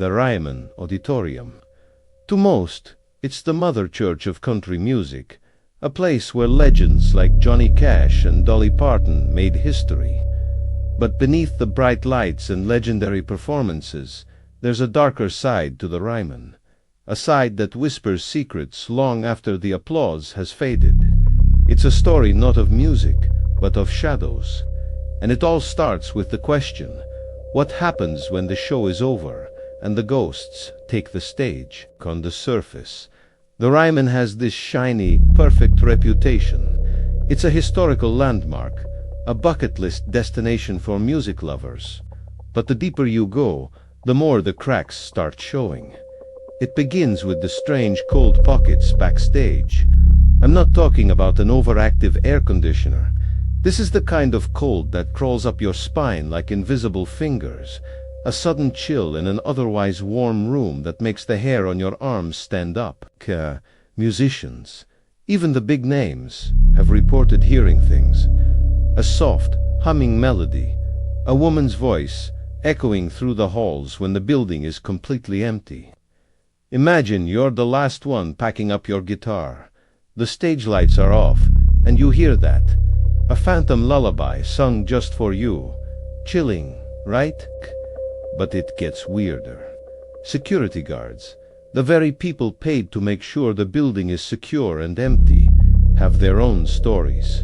the Ryman Auditorium. To most, it's the mother church of country music, a place where legends like Johnny Cash and Dolly Parton made history. But beneath the bright lights and legendary performances, there's a darker side to the Ryman, a side that whispers secrets long after the applause has faded. It's a story not of music, but of shadows. And it all starts with the question, what happens when the show is over and the ghosts take the stage? On the surface, the Ryman has this shiny, perfect reputation. It's a historical landmark, a bucket list destination for music lovers. But the deeper you go, the more the cracks start showing. It begins with the strange cold pockets backstage. I'm not talking about an overactive air conditioner. This is the kind of cold that crawls up your spine like invisible fingers, a sudden chill in an otherwise warm room that makes the hair on your arms stand up. Musicians, even the big names, have reported hearing things. A soft, humming melody, a woman's voice, echoing through the halls when the building is completely empty. Imagine you're the last one packing up your guitar. The stage lights are off, and you hear that. A phantom lullaby sung just for you. Chilling, right? But it gets weirder. Security guards, the very people paid to make sure the building is secure and empty, have their own stories.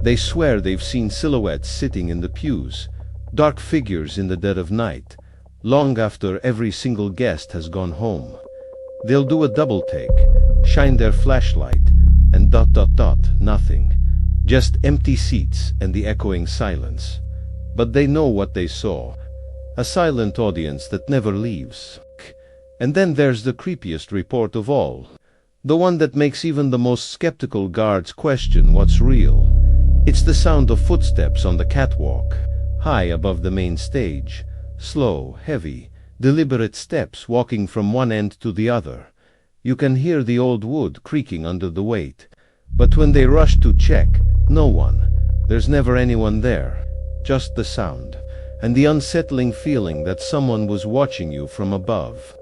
They swear they've seen silhouettes sitting in the pews, dark figures in the dead of night, long after every single guest has gone home. They'll do a double take, shine their flashlight, and ... nothing. Just empty seats and the echoing silence. But they know what they saw. A silent audience that never leaves. And then there's the creepiest report of all. The one that makes even the most skeptical guards question what's real. It's the sound of footsteps on the catwalk, high above the main stage. Slow, heavy, deliberate steps walking from one end to the other. You can hear the old wood creaking under the weight. But when they rush to check, no one. There's never anyone there. Just the sound, and the unsettling feeling that someone was watching you from above.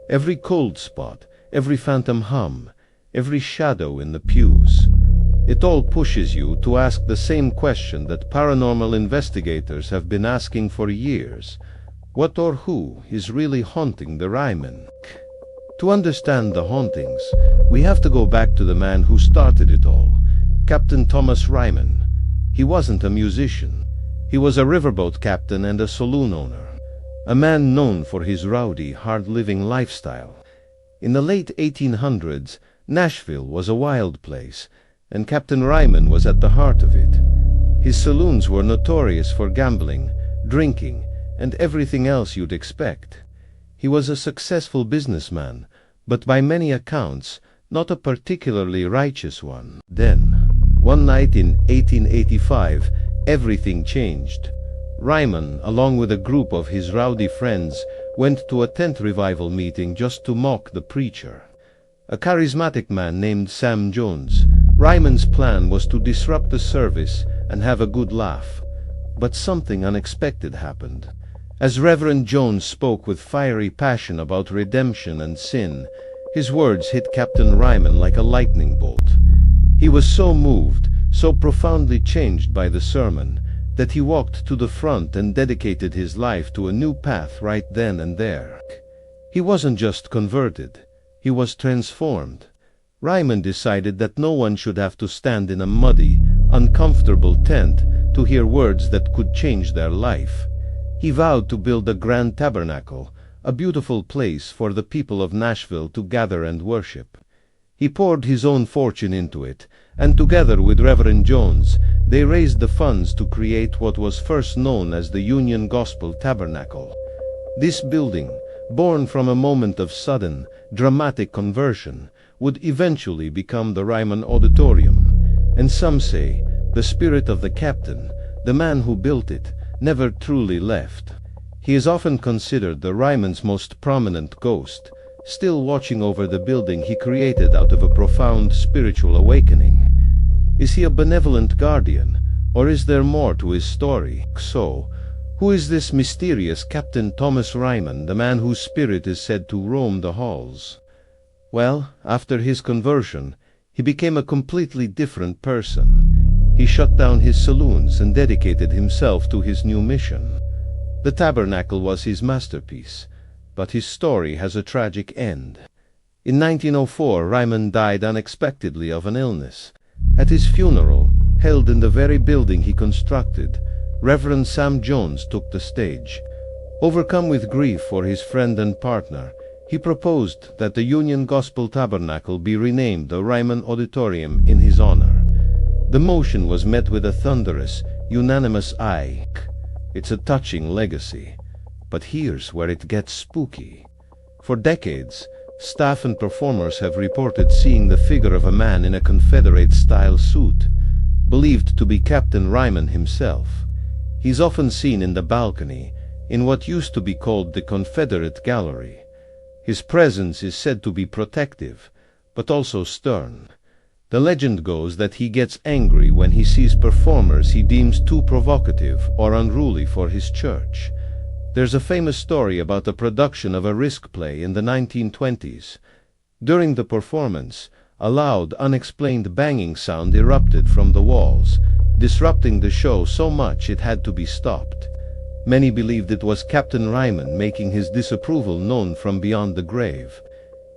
Every cold spot, every phantom hum, every shadow in the pews. It all pushes you to ask the same question that paranormal investigators have been asking for years. What or who is really haunting the Ryman? To understand the hauntings, we have to go back to the man who started it all, Captain Thomas Ryman. He wasn't a musician. He was a riverboat captain and a saloon owner, a man known for his rowdy, hard-living lifestyle. In the late 1800s, Nashville was a wild place, and Captain Ryman was at the heart of it. His saloons were notorious for gambling, drinking, and everything else you'd expect. He was a successful businessman, but by many accounts, not a particularly righteous one. Then, one night in 1885, everything changed. Ryman, along with a group of his rowdy friends, went to a tent revival meeting just to mock the preacher. A charismatic man named Sam Jones. Ryman's plan was to disrupt the service and have a good laugh. But something unexpected happened. As Reverend Jones spoke with fiery passion about redemption and sin, his words hit Captain Ryman like a lightning bolt. He was so moved, so profoundly changed by the sermon, that he walked to the front and dedicated his life to a new path right then and there. He wasn't just converted, he was transformed. Ryman decided that no one should have to stand in a muddy, uncomfortable tent to hear words that could change their life. He vowed to build a grand tabernacle, a beautiful place for the people of Nashville to gather and worship. He poured his own fortune into it, and together with Reverend Jones, they raised the funds to create what was first known as the Union Gospel Tabernacle. This building, born from a moment of sudden, dramatic conversion, would eventually become the Ryman Auditorium. And some say, the spirit of the captain, the man who built it, never truly left. He is often considered the Ryman's most prominent ghost, still watching over the building he created out of a profound spiritual awakening. Is he a benevolent guardian, or is there more to his story? So, Who is this mysterious Captain Thomas Ryman, the man whose spirit is said to roam the halls? Well, after his conversion, he became a completely different person. He shut down his saloons and dedicated himself to his new mission. The tabernacle was his masterpiece, but his story has a tragic end. In 1904, Ryman died unexpectedly of an illness. At his funeral, held in the very building he constructed, Reverend Sam Jones took the stage. Overcome with grief for his friend and partner, he proposed that the Union Gospel Tabernacle be renamed the Ryman Auditorium in his honor. The motion was met with a thunderous, unanimous aye. It's a touching legacy. But here's where it gets spooky. For decades, staff and performers have reported seeing the figure of a man in a Confederate-style suit, believed to be Captain Ryman himself. He's often seen in the balcony, in what used to be called the Confederate Gallery. His presence is said to be protective, but also stern. The legend goes that he gets angry when he sees performers he deems too provocative or unruly for his church. There's a famous story about the production of a risk play in the 1920s. During the performance, a loud, unexplained banging sound erupted from the walls, disrupting the show so much it had to be stopped. Many believed it was Captain Ryman making his disapproval known from beyond the grave.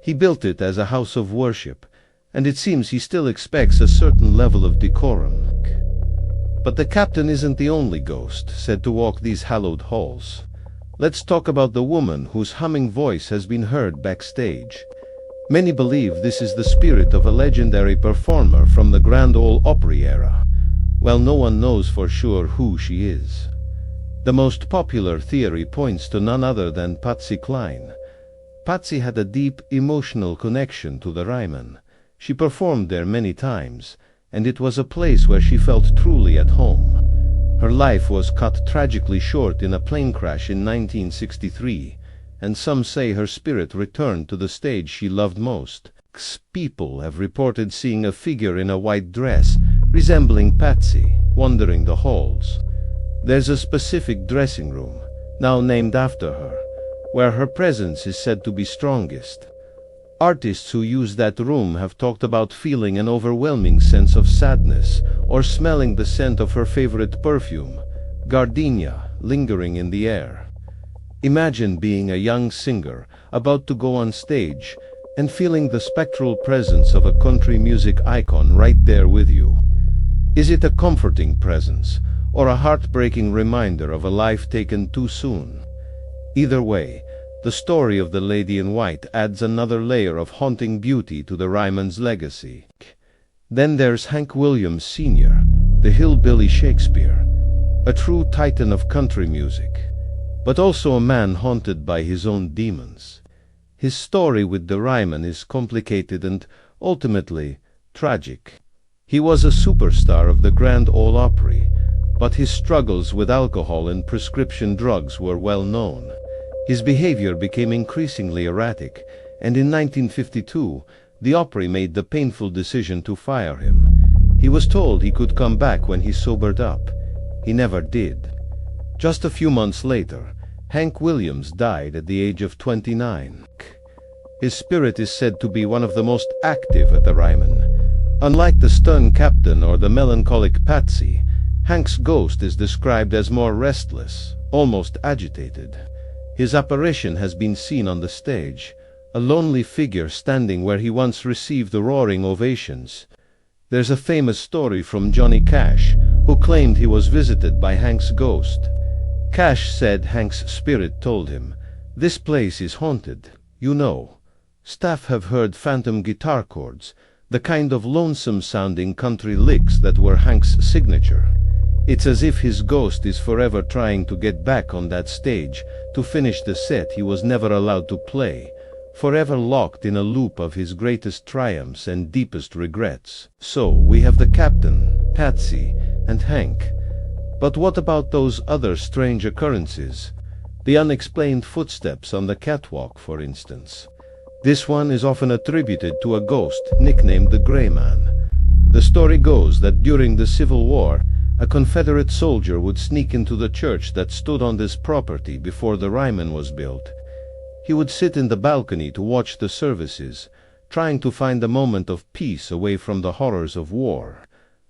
He built it as a house of worship, and it seems he still expects a certain level of decorum. But the captain isn't the only ghost said to walk these hallowed halls. Let's talk about the woman whose humming voice has been heard backstage. Many believe this is the spirit of a legendary performer from the Grand Ole Opry era. Well, no one knows for sure who she is. The most popular theory points to none other than Patsy Cline. Patsy had a deep emotional connection to the Ryman. She performed there many times, and it was a place where she felt truly at home. Her life was cut tragically short in a plane crash in 1963, and some say her spirit returned to the stage she loved most. People have reported seeing a figure in a white dress, resembling Patsy, wandering the halls. There's a specific dressing room, now named after her, where her presence is said to be strongest. Artists who use that room have talked about feeling an overwhelming sense of sadness or smelling the scent of her favorite perfume, gardenia, lingering in the air. Imagine being a young singer about to go on stage and feeling the spectral presence of a country music icon right there with you. Is it a comforting presence or a heartbreaking reminder of a life taken too soon? Either way, the story of the Lady in White adds another layer of haunting beauty to the Ryman's legacy. Then there's Hank Williams Sr., the hillbilly Shakespeare, a true titan of country music, but also a man haunted by his own demons. His story with the Ryman is complicated and, ultimately, tragic. He was a superstar of the Grand Ole Opry, but his struggles with alcohol and prescription drugs were well known. His behavior became increasingly erratic, and in 1952, the Opry made the painful decision to fire him. He was told he could come back when he sobered up. He never did. Just a few months later, Hank Williams died at the age of 29. His spirit is said to be one of the most active at the Ryman. Unlike the stern captain or the melancholic Patsy, Hank's ghost is described as more restless, almost agitated. His apparition has been seen on the stage, a lonely figure standing where he once received the roaring ovations. There's a famous story from Johnny Cash, who claimed he was visited by Hank's ghost. Cash said Hank's spirit told him, "This place is haunted, you know." Staff have heard phantom guitar chords, the kind of lonesome-sounding country licks that were Hank's signature. It's as if his ghost is forever trying to get back on that stage to finish the set he was never allowed to play, forever locked in a loop of his greatest triumphs and deepest regrets. So, we have the captain, Patsy, and Hank. But what about those other strange occurrences? The unexplained footsteps on the catwalk, for instance. This one is often attributed to a ghost nicknamed the Gray Man. The story goes that during the Civil War, A Confederate soldier would sneak into the church that stood on this property before the Ryman was built. He would sit in the balcony to watch the services, trying to find a moment of peace away from the horrors of war.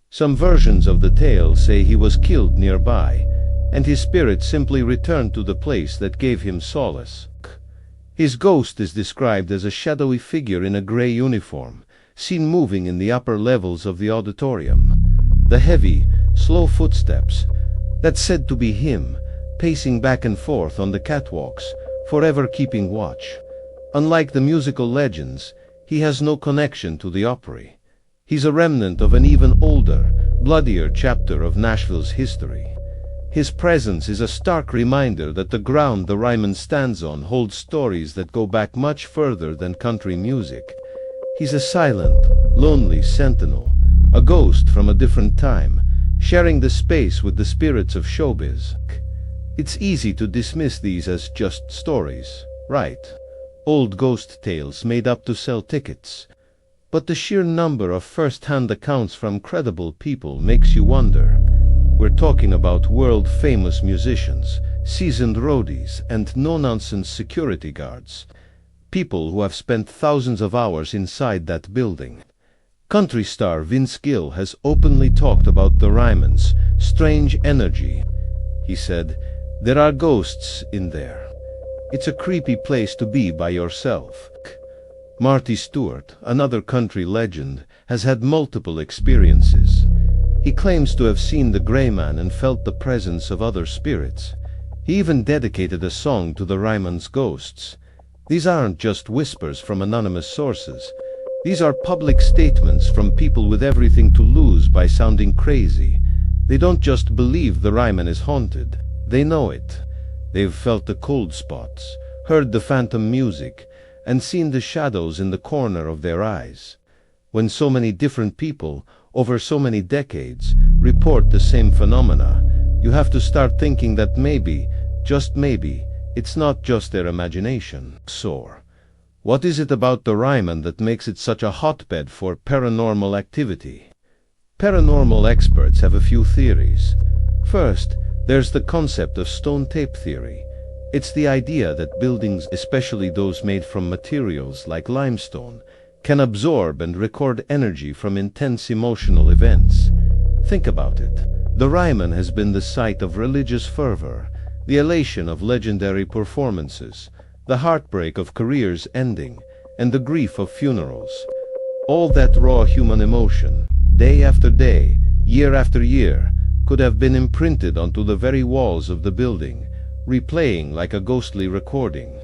Some versions of the tale say he was killed nearby, and his spirit simply returned to the place that gave him solace. His ghost is described as a shadowy figure in a gray uniform, seen moving in the upper levels of the auditorium. The heavy, slow footsteps, that's said to be him, pacing back and forth on the catwalks, forever keeping watch. Unlike the musical legends, he has no connection to the opera. He's a remnant of an even older, bloodier chapter of Nashville's history. His presence is a stark reminder that the ground the Ryman stands on holds stories that go back much further than country music. He's a silent, lonely sentinel, a ghost from a different time, sharing the space with the spirits of showbiz. It's easy to dismiss these as just stories, right? Old ghost tales made up to sell tickets. But the sheer number of first-hand accounts from credible people makes you wonder. We're talking about world-famous musicians, seasoned roadies, and no-nonsense security guards. People who have spent thousands of hours inside that building. Country star Vince Gill has openly talked about the Ryman's strange energy. He said, "There are ghosts in there. It's a creepy place to be by yourself." Marty Stewart, another country legend, has had multiple experiences. He claims to have seen the Gray Man and felt the presence of other spirits. He even dedicated a song to the Ryman's ghosts. These aren't just whispers from anonymous sources. These are public statements from people with everything to lose by sounding crazy. They don't just believe the Ryman is haunted. They know it. They've felt the cold spots, heard the phantom music, and seen the shadows in the corner of their eyes. When so many different people, over so many decades, report the same phenomena, you have to start thinking that maybe, just maybe, it's not just their imagination. So, what is it about the Ryman that makes it such a hotbed for paranormal activity? Paranormal experts have a few theories. First, there's the concept of stone tape theory. It's the idea that buildings, especially those made from materials like limestone, can absorb and record energy from intense emotional events. Think about it. The Ryman has been the site of religious fervor, the elation of legendary performances, the heartbreak of careers ending, and the grief of funerals. All that raw human emotion, day after day, year after year, could have been imprinted onto the very walls of the building, replaying like a ghostly recording.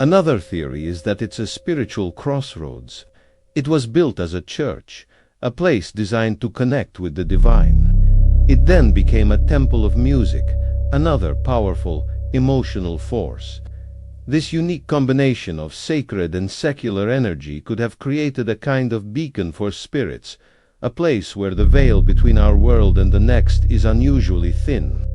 Another theory is that it's a spiritual crossroads. It was built as a church, a place designed to connect with the divine. It then became a temple of music, another powerful, emotional force. This unique combination of sacred and secular energy could have created a kind of beacon for spirits, a place where the veil between our world and the next is unusually thin.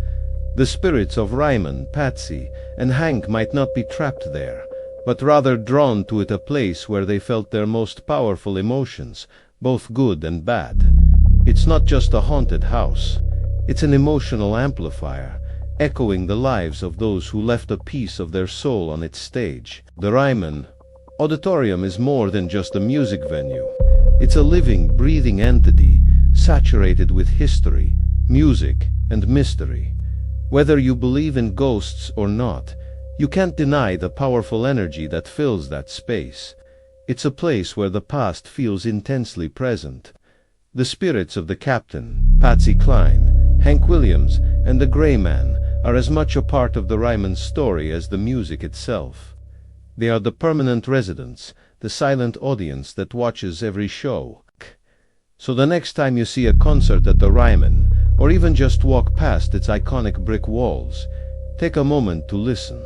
The spirits of Ryman, Patsy, and Hank might not be trapped there, but rather drawn to it, a place where they felt their most powerful emotions, both good and bad. It's not just a haunted house. It's an emotional amplifier, echoing the lives of those who left a piece of their soul on its stage. The Ryman Auditorium is more than just a music venue. It's a living, breathing entity, saturated with history, music, and mystery. Whether you believe in ghosts or not, you can't deny the powerful energy that fills that space. It's a place where the past feels intensely present. The spirits of the captain, Patsy Cline, Hank Williams, and the Gray Man are as much a part of the Ryman story as the music itself. They are the permanent residents, the silent audience that watches every show. So the next time you see a concert at the Ryman, or even just walk past its iconic brick walls, take a moment to listen.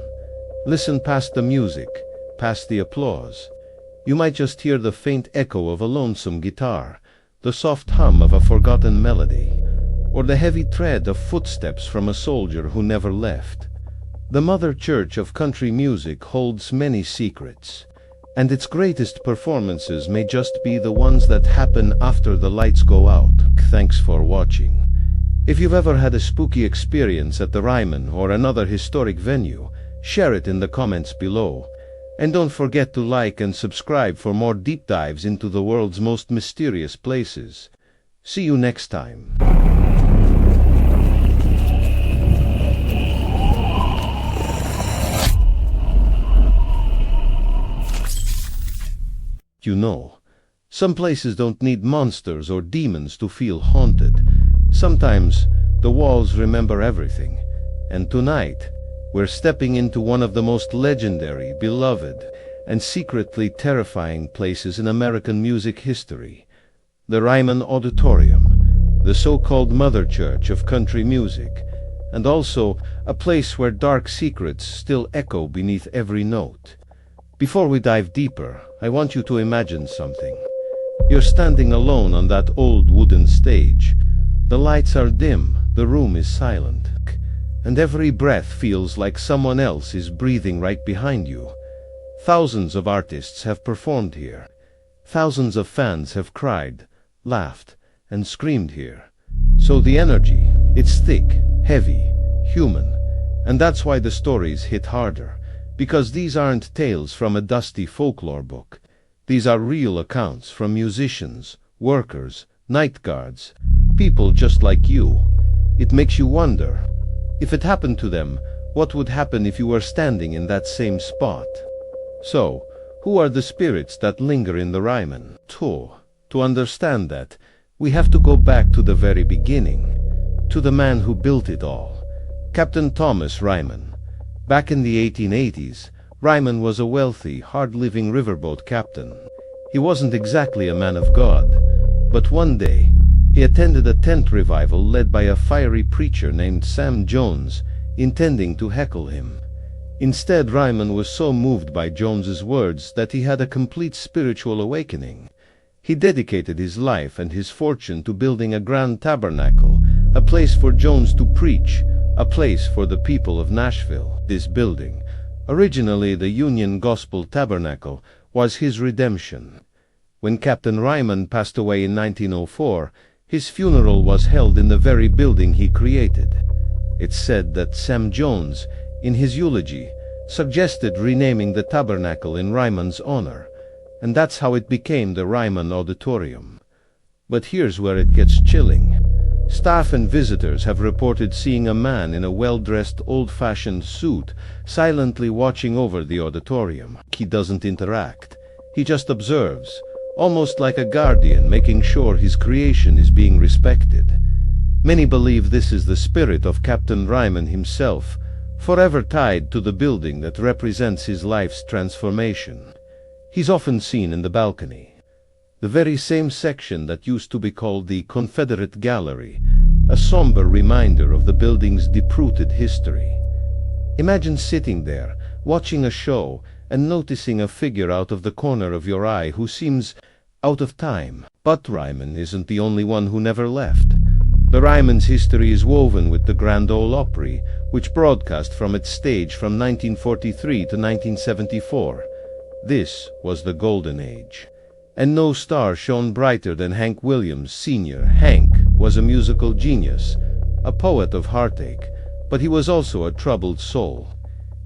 Listen past the music, past the applause. You might just hear the faint echo of a lonesome guitar, the soft hum of a forgotten melody, or the heavy tread of footsteps from a soldier who never left. The Mother Church of country music holds many secrets, and its greatest performances may just be the ones that happen after the lights go out. Thanks for watching. If you've ever had a spooky experience at the Ryman or another historic venue, share it in the comments below. And don't forget to like and subscribe for more deep dives into the world's most mysterious places. See you next time. You know, some places don't need monsters or demons to feel haunted. Sometimes the walls remember everything. And tonight, we're stepping into one of the most legendary, beloved, and secretly terrifying places in American music history. The Ryman Auditorium, the so-called mother church of country music, and also a place where dark secrets still echo beneath every note. Before we dive deeper, I want you to imagine something. You're standing alone on that old wooden stage. The lights are dim, the room is silent, and every breath feels like someone else is breathing right behind you. Thousands of artists have performed here. Thousands of fans have cried, laughed, and screamed here. So the energy, it's thick, heavy, human, and that's why the stories hit harder. Because these aren't tales from a dusty folklore book. These are real accounts from musicians, workers, night guards, people just like you. It makes you wonder, if it happened to them, what would happen if you were standing in that same spot? So, who are the spirits that linger in the Ryman? To understand that, we have to go back to the very beginning, to the man who built it all, Captain Thomas Ryman. Back in the 1880s, Ryman was a wealthy, hard-living riverboat captain. He wasn't exactly a man of God, but one day, he attended a tent revival led by a fiery preacher named Sam Jones, intending to heckle him. Instead, Ryman was so moved by Jones's words that he had a complete spiritual awakening. He dedicated his life and his fortune to building a grand tabernacle, a place for Jones to preach, a place for the people of Nashville. This building, originally the Union Gospel Tabernacle, was his redemption. When Captain Ryman passed away in 1904, his funeral was held in the very building he created. It's said that Sam Jones, in his eulogy, suggested renaming the tabernacle in Ryman's honor, and that's how it became the Ryman Auditorium. But here's where it gets chilling. Staff and visitors have reported seeing a man in a well-dressed, old-fashioned suit silently watching over the auditorium. He doesn't interact. He just observes, almost like a guardian making sure his creation is being respected. Many believe this is the spirit of Captain Ryman himself, forever tied to the building that represents his life's transformation. He's often seen in the balcony, the very same section that used to be called the Confederate Gallery, a somber reminder of the building's deep-rooted history. Imagine sitting there, watching a show, and noticing a figure out of the corner of your eye who seems out of time. But Ryman isn't the only one who never left. The Ryman's history is woven with the Grand Ole Opry, which broadcast from its stage from 1943 to 1974. This was the Golden Age. And no star shone brighter than Hank Williams Sr. Hank was a musical genius, a poet of heartache, but he was also a troubled soul.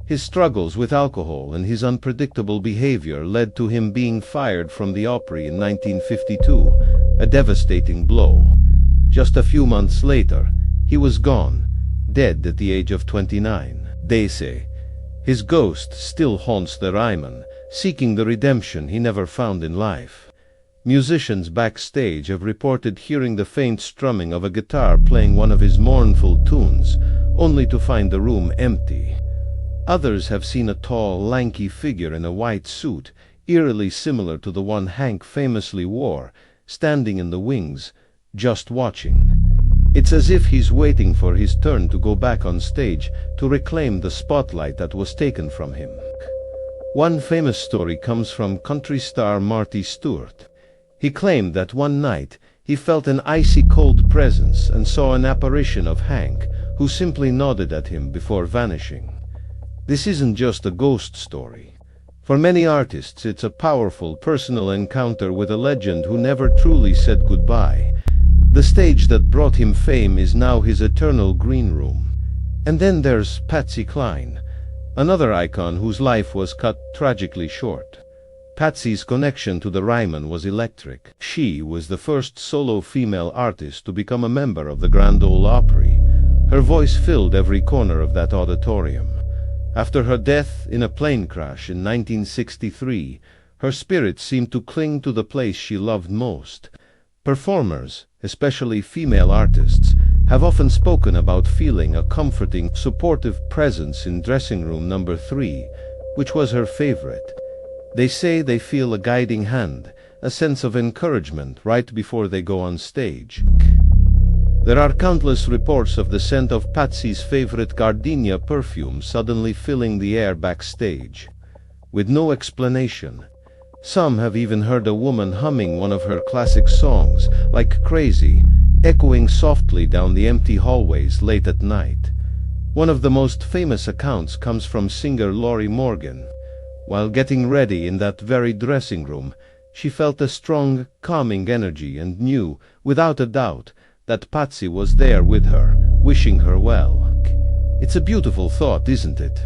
His struggles with alcohol and his unpredictable behavior led to him being fired from the Opry in 1952, a devastating blow. Just a few months later, he was gone, dead at the age of 29. They say his ghost still haunts the Ryman, seeking the redemption he never found in life. Musicians backstage have reported hearing the faint strumming of a guitar playing one of his mournful tunes, only to find the room empty. Others have seen a tall, lanky figure in a white suit, eerily similar to the one Hank famously wore, standing in the wings, just watching. It's as if he's waiting for his turn to go back on stage to reclaim the spotlight that was taken from him. One famous story comes from country star Marty Stewart. He claimed that one night he felt an icy cold presence and saw an apparition of Hank, who simply nodded at him before vanishing. This isn't just a ghost story. For many artists, it's a powerful personal encounter with a legend who never truly said goodbye. The stage that brought him fame is now his eternal green room. And then there's Patsy Cline, another icon whose life was cut tragically short. Patsy's connection to the Ryman was electric. She was the first solo female artist to become a member of the Grand Ole Opry. Her voice filled every corner of that auditorium. After her death in a plane crash in 1963, her spirit seemed to cling to the place she loved most. Performers, especially female artists, have often spoken about feeling a comforting, supportive presence in dressing room number 3, which was her favorite. They say they feel a guiding hand, a sense of encouragement right before they go on stage. There are countless reports of the scent of Patsy's favorite gardenia perfume suddenly filling the air backstage, with no explanation. Some have even heard a woman humming one of her classic songs, like crazy, echoing softly down the empty hallways late at night. One of the most famous accounts comes from singer Lori Morgan. While getting ready in that very dressing room, she felt a strong, calming energy and knew, without a doubt, that Patsy was there with her, wishing her well. It's a beautiful thought, isn't it?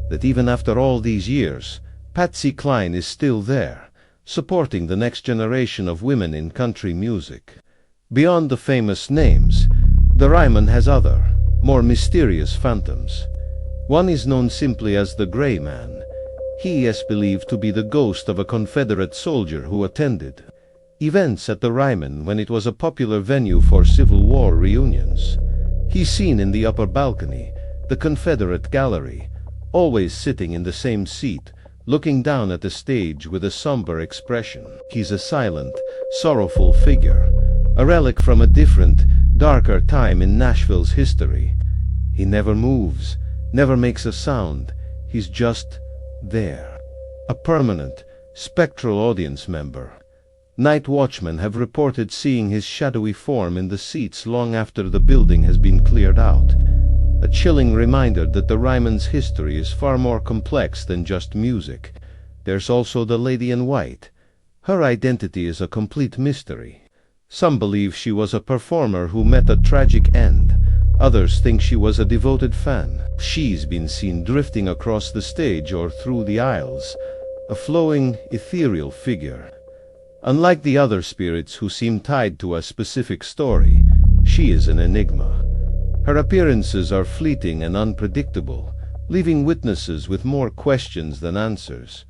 That even after all these years, Patsy Cline is still there, supporting the next generation of women in country music. Beyond the famous names, the Ryman has other, more mysterious phantoms. One is known simply as the Gray Man. He is believed to be the ghost of a Confederate soldier who attended events at the Ryman when it was a popular venue for Civil War reunions. He's seen in the upper balcony, the Confederate gallery, always sitting in the same seat, looking down at the stage with a somber expression. He's a silent, sorrowful figure, a relic from a different, darker time in Nashville's history. He never moves, never makes a sound. He's just there, a permanent, spectral audience member. Night watchmen have reported seeing his shadowy form in the seats long after the building has been cleared out. A chilling reminder that the Ryman's history is far more complex than just music. There's also the Lady in White. Her identity is a complete mystery. Some believe she was a performer who met a tragic end. Others think she was a devoted fan. She's been seen drifting across the stage or through the aisles, a flowing, ethereal figure. Unlike the other spirits who seem tied to a specific story, she is an enigma. Her appearances are fleeting and unpredictable, leaving witnesses with more questions than answers.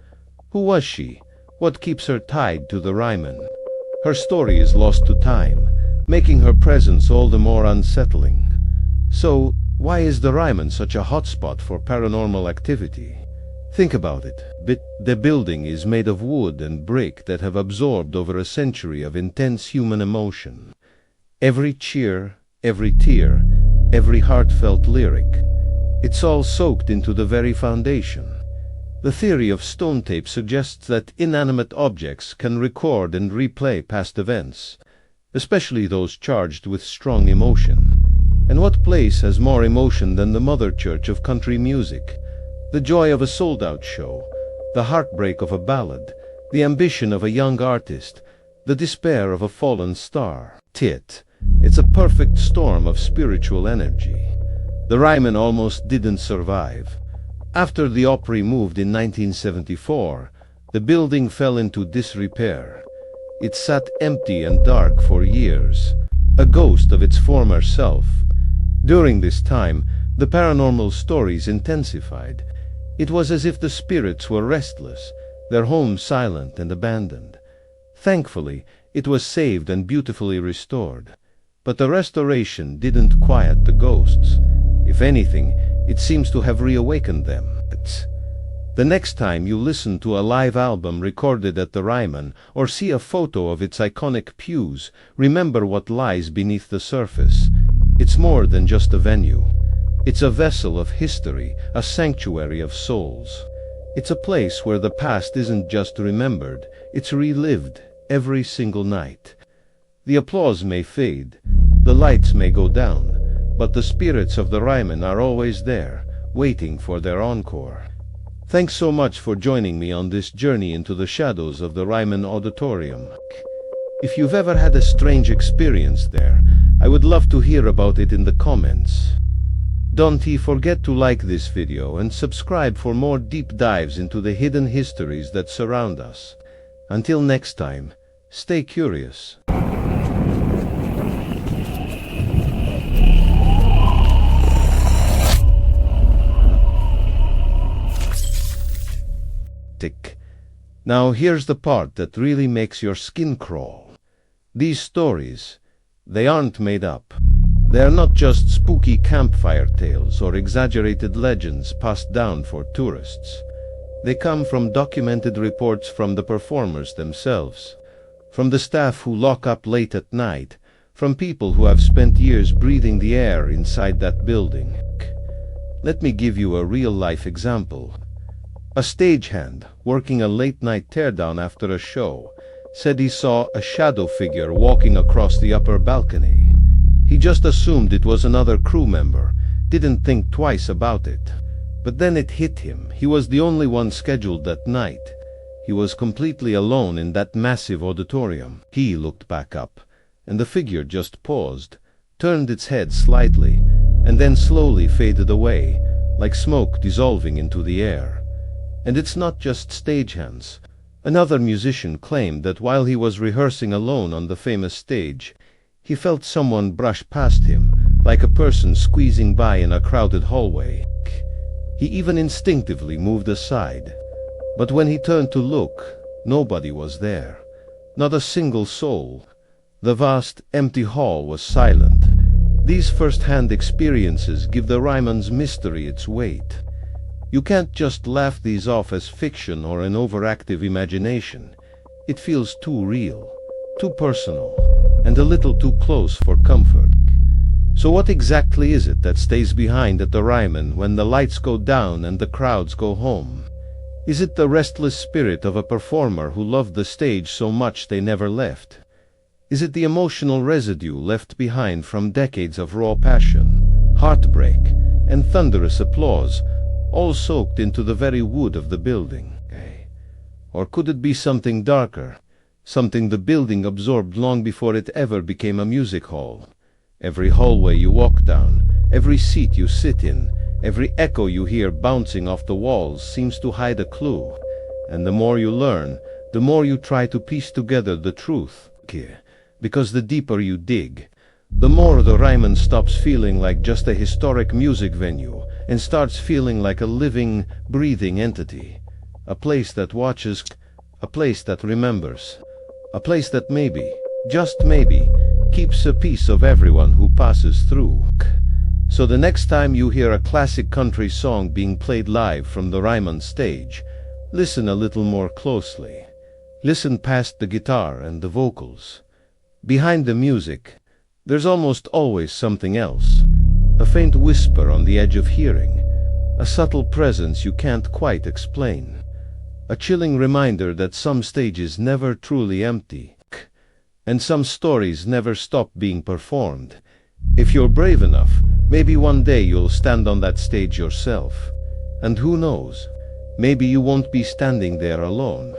Who was she? What keeps her tied to the Ryman? Her story is lost to time, making her presence all the more unsettling. So, why is the Ryman such a hotspot for paranormal activity? Think about it. The building is made of wood and brick that have absorbed over a century of intense human emotion. Every cheer, every tear, every heartfelt lyric. It's all soaked into the very foundation. The theory of stone tape suggests that inanimate objects can record and replay past events, especially those charged with strong emotion. And what place has more emotion than the mother church of country music? The joy of a sold-out show, the heartbreak of a ballad, the ambition of a young artist, the despair of a fallen star. It's a perfect storm of spiritual energy. The Ryman almost didn't survive. After the Opry moved in 1974, the building fell into disrepair. It sat empty and dark for years, a ghost of its former self. During this time, the paranormal stories intensified. It was as if the spirits were restless, their home silent and abandoned. Thankfully, it was saved and beautifully restored. But the restoration didn't quiet the ghosts. If anything, it seems to have reawakened them. The next time you listen to a live album recorded at the Ryman or see a photo of its iconic pews, remember what lies beneath the surface. It's more than just a venue. It's a vessel of history, a sanctuary of souls. It's a place where the past isn't just remembered, it's relived every single night. The applause may fade, the lights may go down, but the spirits of the Ryman are always there, waiting for their encore. Thanks so much for joining me on this journey into the shadows of the Ryman Auditorium. If you've ever had a strange experience there, I would love to hear about it in the comments. Don't forget to like this video and subscribe for more deep dives into the hidden histories that surround us. Until next time, stay curious. Now here's the part that really makes your skin crawl. These stories, they aren't made up. They are not just spooky campfire tales or exaggerated legends passed down for tourists. They come from documented reports from the performers themselves, from the staff who lock up late at night, from people who have spent years breathing the air inside that building. Let me give you a real-life example. A stagehand, working a late-night teardown after a show, said he saw a shadow figure walking across the upper balcony. He just assumed it was another crew member, didn't think twice about it. But then it hit him. He was the only one scheduled that night. He was completely alone in that massive auditorium. He looked back up, and the figure just paused, turned its head slightly, and then slowly faded away, like smoke dissolving into the air. And it's not just stagehands. Another musician claimed that while he was rehearsing alone on the famous stage, he felt someone brush past him, like a person squeezing by in a crowded hallway. He even instinctively moved aside. But when he turned to look, nobody was there. Not a single soul. The vast, empty hall was silent. These first-hand experiences give the Ryman's mystery its weight. You can't just laugh these off as fiction or an overactive imagination. It feels too real, too personal, and a little too close for comfort. So what exactly is it that stays behind at the Ryman when the lights go down and the crowds go home? Is it the restless spirit of a performer who loved the stage so much they never left? Is it the emotional residue left behind from decades of raw passion, heartbreak, and thunderous applause, all soaked into the very wood of the building? Or could it be something darker, something the building absorbed long before it ever became a music hall? Every hallway you walk down, every seat you sit in, every echo you hear bouncing off the walls seems to hide a clue. And the more you learn, the more you try to piece together the truth. Because the deeper you dig, the more the Ryman stops feeling like just a historic music venue and starts feeling like a living, breathing entity. A place that watches, a place that remembers, a place that maybe, just maybe, keeps a piece of everyone who passes through. So the next time you hear a classic country song being played live from the Ryman stage, listen a little more closely. Listen past the guitar and the vocals. Behind the music, there's almost always something else. A faint whisper on the edge of hearing. A subtle presence you can't quite explain. A chilling reminder that some stages never truly empty. And some stories never stop being performed. If you're brave enough, maybe one day you'll stand on that stage yourself. And who knows, maybe you won't be standing there alone.